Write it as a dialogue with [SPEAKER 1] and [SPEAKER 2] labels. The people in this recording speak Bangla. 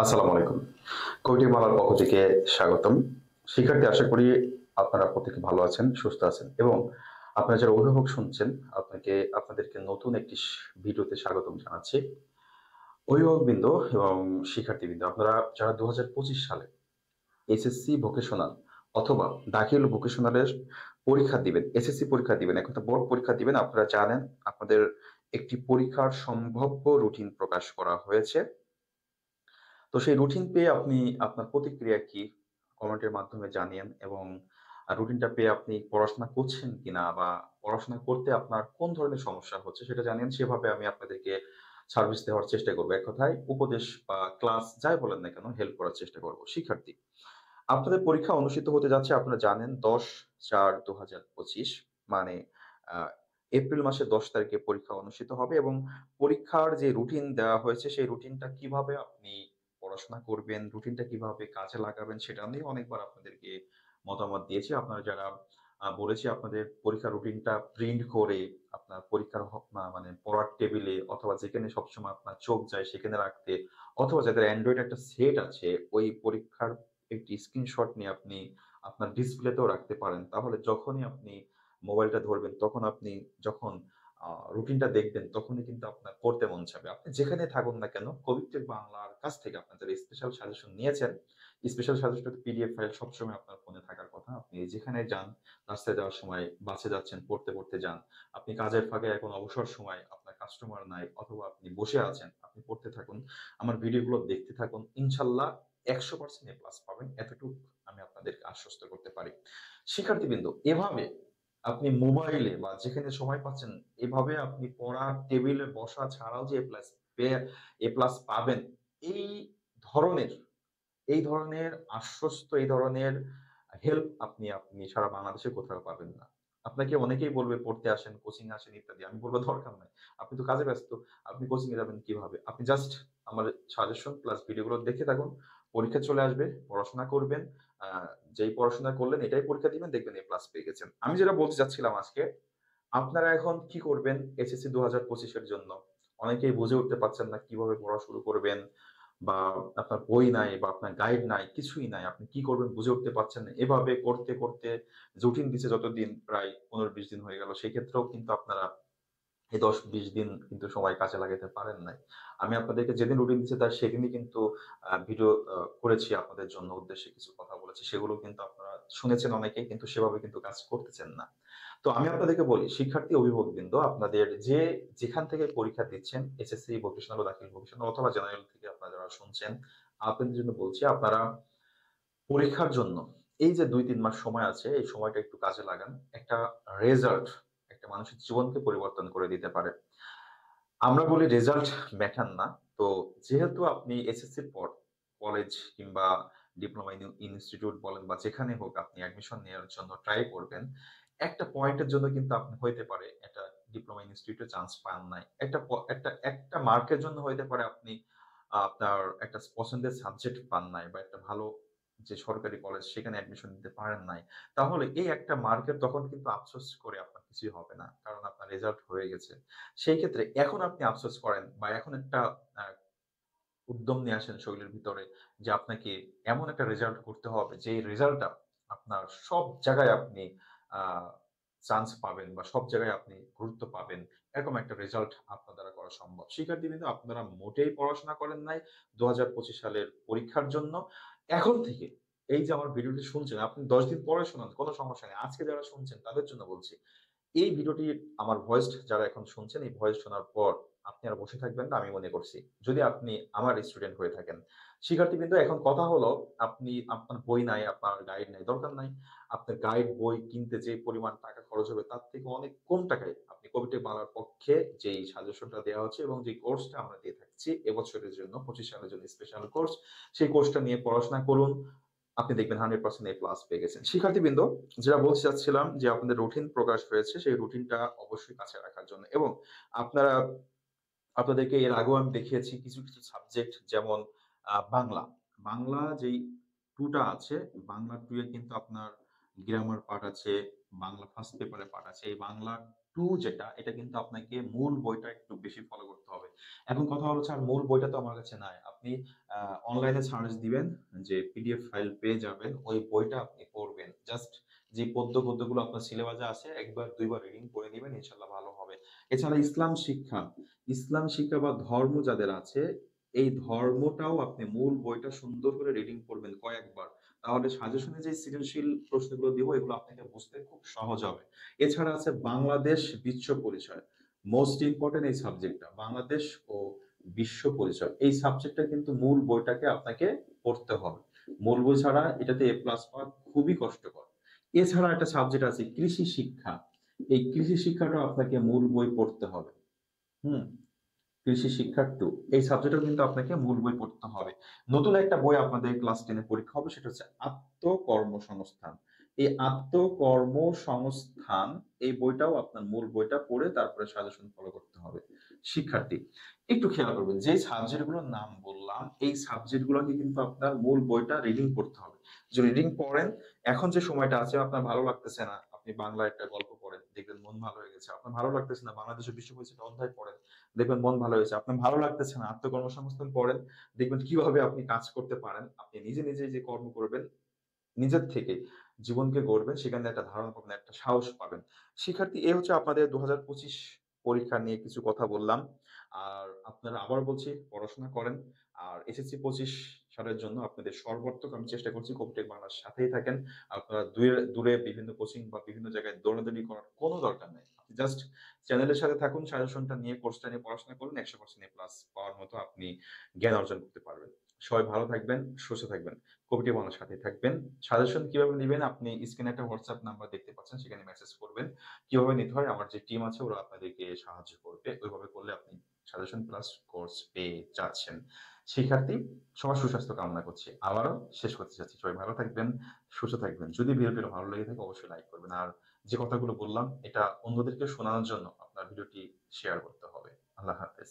[SPEAKER 1] আসসালামু আলাইকুম। কবিটি বাংলার পক্ষ থেকে স্বাগতম। শিক্ষার্থী, আশা করি আপনারা প্রত্যেকে ভালো আছেন, সুস্থ আছেন এবং আপনারা যারা অভিভাবক শুনছেন, আপনাদেরকে নতুন একটি ভিডিওতে স্বাগতম জানাচ্ছি। অভিভাবকবৃন্দ এবং শিক্ষার্থীবৃন্দ, আপনারা যারা ২০২৫ সালে এসএসসি ভোকেশনাল অথবা দাখিল ভোকেশনালের পরীক্ষা দিবেন, এসএসসি পরীক্ষা দিবেন, এক কথা বোর্ড পরীক্ষা দিবেন, আপনারা জানেন আপনাদের একটি পরীক্ষার সম্ভাব্য রুটিন প্রকাশ করা হয়েছে। তো সেই রুটিন পেয়ে আপনি আপনার প্রতিক্রিয়া কি? কমেন্টের মাধ্যমে জানিয়েন এবং রুটিনটা পেয়ে আপনি পড়াশোনা করছেন কিনা বা পড়াশোনা করতে আপনার কোন ধরনের সমস্যা হচ্ছে সেটা জানিয়েন। সেভাবে আমি আপনাদেরকে সার্ভিস দেওয়ার চেষ্টা করব। এক কথায় উপদেশ বা ক্লাস যাই বলেন না কেন হেল্প করার চেষ্টা করব। শিক্ষার্থী, আপনাদের পরীক্ষা অনুষ্ঠিত হতে যাচ্ছে, আপনারা জানেন ১০/৪/২০২৫ মানে আ এপ্রিল মাসের ১০ তারিখে পরীক্ষা অনুষ্ঠিত হবে এবং পরীক্ষার যে রুটিন দেওয়া হয়েছে সেই রুটিনটা কিভাবে আপনি পড়াশোনা করবেন, রুটিনটা কিভাবে কাজে লাগাবেন সেটা নিয়ে অনেকবার আপনাদেরকে মতামত দিয়েছি। আপনারা যারা বলেছি আপনাদের পরীক্ষার রুটিনটা প্রিন্ট করে আপনার পরীক্ষার মানে পড়ার টেবিলে অথবা যেখানে সবসময় আপনার চোখ যায় সেখানে রাখতে, অথবা যাদের অ্যান্ড্রয়েড একটা সেট আছে ওই পরীক্ষার একটি স্ক্রিনশট নিয়ে আপনি আপনার ডিসপ্লেতেও রাখতে পারেন। তাহলে যখনই আপনি মোবাইলটা ধরবেন, তখন আপনি যখন রুটিনটা দেখবেন, তখনই কিন্তু আপনার পড়তে মন চাবে। আপনি যেখানে থাকুন না কেন, কবিটেক বাংলার কাছ থেকে আপনার যারা স্পেশাল সাজেশন নিয়েছেন, স্পেশাল সাজেশনের পিডিএফ ফাইল সবসময় আপনার ফোনে থাকার কথা। আপনি যেখানে যান, রাস্তায় যাওয়ার সময়, বাসে যাচ্ছেন, পড়তে যান। আপনি কাজের ফাঁকে এখন অবসর সময়, আপনার কাস্টমার নাই অথবা আপনি বসে আছেন, আপনি পড়তে থাকুন। আমার ভিডিওগুলো দেখতে থাকুন। ইনশাআল্লাহ ১০০% এ প্লাস পাবেন। এতটুক আমি আপনাদেরকে আশ্বস্ত করতে পারি। শিক্ষার্থীবৃন্দ, এভাবে আপনি মোবাইলে বা যেখানে সময় পাচ্ছেন, এভাবে আপনি পড়ার টেবিলে বসা ছাড়াও যে এ প্লাস পাবেন, এই ধরনের এই ধরনের এই ধরনের হেল্প আপনি আপনি সারা বাংলাদেশে কোথাও পাবেন না। আপনাকে অনেকেই বলবে পড়তে আসেন, কোচিং এ আসেন ইত্যাদি। আমি বলব দরকার নাই। আপনি তো কাজে ব্যস্ত। আপনি কোচিং এ যাবেন কিভাবে? আপনি জাস্ট আমার সাজেশন প্লাস ভিডিওগুলো দেখে থাকুন। পরীক্ষা চলে আসবে, পড়াশোনা করবেন। আ যেই পড়াশোনা করলেন এটাই পরীক্ষা দিবেন, দেখবেন এ প্লাস পেয়ে গেছেন। আমি যেটা বলতে চাচ্ছিলাম আজকে, আপনারা এখন কি করবেন এসএসসি ২০২৫ এর জন্য? অনেকেই বুঝে উঠতে পারছেন না কিভাবে পড়া শুরু করবেন বা আপনার বই নাই বা আপনার গাইড নাই, কিছুই নাই। আপনি কি করবেন বুঝে উঠতে পারছেন না। এভাবে করতে রুটিন দিছে যতদিন, প্রায় ১৫-২০ দিন হয়ে গেল। সেক্ষেত্রেও কিন্তু আপনারা এই ১০-২০ দিন কিন্তু সময় কাজে লাগাইতে পারেন নাই। আমি আপনাদেরকে যেদিন রুটিন দিচ্ছি তার সেদিনই কিন্তু ভিডিও করেছি আপনাদের জন্য, উদ্দেশ্যে কিছু কথা বলেছি। সেগুলো কিন্তু আপনারা শুনেছেন অনেকেই, কিন্তু সেভাবে কিন্তু কাজ করতেছেন না। তো আমি আপনাদেরকে বলি, শিক্ষার্থী অভিভাবকবৃন্দ, আপনাদের যেখান থেকে পরীক্ষা দিচ্ছেন, এসএসসি, ভোকেশনাল ও দাখিল ভোকেশনাল অথবা জেনারেল থেকে আপনারা যারা শুনছেন, আপনাদের জন্য বলছি আপনারা পরীক্ষার জন্য এই যে ২-৩ মাস সময় আছে, এই সময়টা একটু কাজে লাগান। একটা রেজাল্ট একটা মানুষের জীবনকে পরিবর্তন করে দিতে পারে। আমরা বলি রেজাল্ট ম্যাটার না। তো যেহেতু আপনি এসএসসির পর কলেজ কিংবা ডিপ্লোমা ইনস্টিটিউট বলেন বা যেখানে হোক আপনি অ্যাডমিশন নেওয়ার জন্য ট্রাই করবেন। একটা পয়েন্টের জন্য কিন্তু আপনি হইতে পারে একটা ডিপ্লোমা ইনস্টিটিউটে চান্স পান নাই। একটা মার্কের জন্য হইতে পারে আপনি আপনার একটা পছন্দের সাবজেক্ট পান নাই বা একটা ভালো যে সরকারি কলেজ সেখানে অ্যাডমিশন নিতে পারেন নাই। তাহলে এই একটা মার্কের তখন কিন্তু আফসোস করে আপনার কিছুই হবে না। কারণ আপনার রেজাল্ট হয়ে গেছে। সেই ক্ষেত্রে এখন আপনি আফসোস করেন বা এখন একটা আ উদ্যম নিয়ে আসেন শরীরের ভিতরে যে আপনাকে এমন একটা রেজাল্ট করতে হবে যে রেজাল্টটা আপনার সব জায়গায় আপনি আ চান্স পাবেন বা সব জায়গায় আপনি গুরুত্ব পাবেন। এরকম একটা রেজাল্ট আপনার দ্বারা করা সম্ভব। শিক্ষার্থীবৃন্দ, আপনারা মোটেই পড়াশোনা করেন নাই ২০২৫ সালের পরীক্ষার জন্য। এখন থেকে এই যে আমার ভিডিওটি শুনছেন, আপনি ১০ দিন পরে শুনান, কোন সমস্যা নেই। আজকে যারা শুনছেন তাদের জন্য বলছি। এই ভিডিওটি আমার ভয়েস যারা এখন শুনছেন, এই ভয়েস শোনার পর আপনি আর বসে থাকবেন না আমি মনে করছি। যদি আপনি আমার স্টুডেন্ট হয়ে থাকেন। শিক্ষার্থীবৃন্দ, এখন কথা হলো, আপনার বই নাই, আপনার গাইড নাই, দরকার নাই। আপনার গাইড বই কিনতে যে পরিমাণ টাকা খরচ হবে তার থেকে অনেক কম টাকায় আপনি কবিটেক বাংলার পক্ষে যেই সাজেশনটা দেওয়া হচ্ছে এবং যে কোর্সটা আমরা দিয়ে থাকছি এবছরের জন্য ২৫ সালের জন্য স্পেশাল কোর্স, সেই কোর্সটা নিয়ে পড়াশোনা করুন। আপনি দেখবেন 100% এ প্লাস পেয়ে গেছেন। শিক্ষার্থীবৃন্দ, যেটা বলতে চাচ্ছিলাম যে আপনাদের রুটিন প্রকাশ হয়েছে, সেই রুটিনটা অবশ্যই কাছে রাখার জন্য এবং আপনারা আপনাদেরকে এর আগেও আমি দেখিয়েছি কিছু সাবজেক্ট যেমন বাংলা। বাংলা যেই ২ টা আছে, বাংলা ২ এ কিন্তু আপনার গ্রামার পার্ট আছে, বাংলা ফার্স্ট পেপারে পার্ট আছে। এই বাংলা ২ টু যেটা, এটা কিন্তু আপনাকে মূল বইটা একটু বেশি ফলো করতে হবে। এখন কথা হচ্ছে, আর মূল বইটা তো আমার কাছে নাই। আপনি অনলাইনে সার্চ দিবেন, যে পিডিএফ ফাইল পেয়ে যাবেন, ওই বইটা আপনি পড়বেন। জাস্ট যে পদ্যগুলো আপনার সিলেবাসে আছে, একবার দুইবার রিডিং করে নিবেন, ইনশাল্লাহ ভালো হবে। এছাড়া ইসলাম শিক্ষা বা ধর্ম যাদের আছে, এই ধর্মটাও আপনি মূল বইটা সুন্দর করে রিডিং করবেন কয়েকবার। তাহলে সাজেশনে যে সৃজনশীল প্রশ্নগুলো দিব, এগুলো আপনাকে বুঝতে খুব সহজ হবে। এছাড়া আছে বাংলাদেশ বিশ্ব পরিচয়, মোস্ট ইম্পর্টেন্ট এই সাবজেক্টটা, বাংলাদেশ ও বিশ্ব পরিচয়। এই সাবজেক্টটা কিন্তু মূল বইটাকে আপনাকে পড়তে হবে। মূল বই ছাড়া এটাতে এ প্লাস পাওয়া খুবই কষ্টকর। এছাড়া একটা সাবজেক্ট আছে কৃষি শিক্ষা। এই কৃষি শিক্ষাটা আপনাকে মূল বই পড়তে হবে। হুম। কৃষি শিক্ষা 2, এই সাবজেক্টও কিন্তু আপনাকে মূল বই পড়তে হবে। নতুন একটা বই আপনাদের ক্লাস 10 এ পরীক্ষা হবে, সেটা হচ্ছে আত্মকর্মসংস্থান। এই আত্মকর্মসংস্থান, এই বইটাও আপনার মূল বইটা পড়ে তারপরে সাজেশন ফলো করতে হবে। শিক্ষার্থী, একটু খেয়াল করবেন, যে সাবজেক্টগুলোর নাম বললাম, এই সাবজেক্টগুলোকে কিন্তু আপনার মূল বইটা রিডিং করতে হবে। যে রিডিং পড়েন, এখন যে সময়টা আছে আপনার ভালো লাগতেছে না, আপনি বাংলা একটা গল্প পড়েন, দেখবেন মন ভালো হয়ে গেছে। আপনার ভালো লাগতেছে না, বাংলাদেশের বিশ্ব পরিচয়টা অধ্যায় পড়েন, দেখবেন মন ভালো হয়েছে। আপনার ভালো লাগতেছে না, আত্মকর্মসংস্থান পড়েন, দেখবেন কিভাবে আপনি কাজ করতে পারেন। আপনি নিজে নিজে যে কর্ম করবেন, নিজের থেকে জীবনকে গড়বেন, সেখানে একটা ধারণা পাবেন, একটা সাহস পাবেন। শিক্ষার্থী, এই হচ্ছে আপনাদের ২০২৫ পরীক্ষা নিয়ে কিছু কথা বললাম। আর আপনারা, আবার বলছি, পড়াশোনা করেন। আর এসএসসি ২৫ সালের জন্য আপনাদের সর্বাত্মক আমি চেষ্টা করছি কম্পিউটার বাংলার সাথেই থাকেন। আপনারা দূরে দূরে বিভিন্ন কোচিং বা বিভিন্ন জায়গায় দৌড়াদৌড়ি করার কোনো দরকার নেই। আপনি জাস্ট চ্যানেলের সাথে থাকুন, সাজেশনটা নিয়ে, কোর্সটা নিয়ে পড়াশোনা করুন। ১০০% এ প্লাস পাওয়ার মতো আপনি জ্ঞান অর্জন করতে পারবেন। সবাই ভালো থাকবেন, সুস্থ থাকবেন। কমিটি বাংলার সাথে থাকবেন। সাজেশন কিভাবে নিবেন, আপনি স্ক্রিনে একটা হোয়াটসঅ্যাপ নাম্বার দেখতে পাচ্ছেন, সেখানে মেসেজ করবেন। কিভাবে নিতে হয়, আমার যে টিম আছে ওরা আপনাদেরকে সাহায্য করবে। ওইভাবে করলে আপনি সাজেশন প্লাস কোর্স পেয়ে যাচ্ছেন। শিক্ষার্থী, সবার সুস্বাস্থ্য কামনা করছি। আবারও শেষ করতে চাচ্ছি, সবাই ভালো থাকবেন, সুস্থ থাকবেন। যদি ভিডিওটি ভালো লেগে থাকে অবশ্যই লাইক করবেন। আর যে কথাগুলো বললাম, এটা অন্যদেরকে শোনানোর জন্য আপনার ভিডিওটি শেয়ার করতে হবে। আল্লাহ হাফেজ।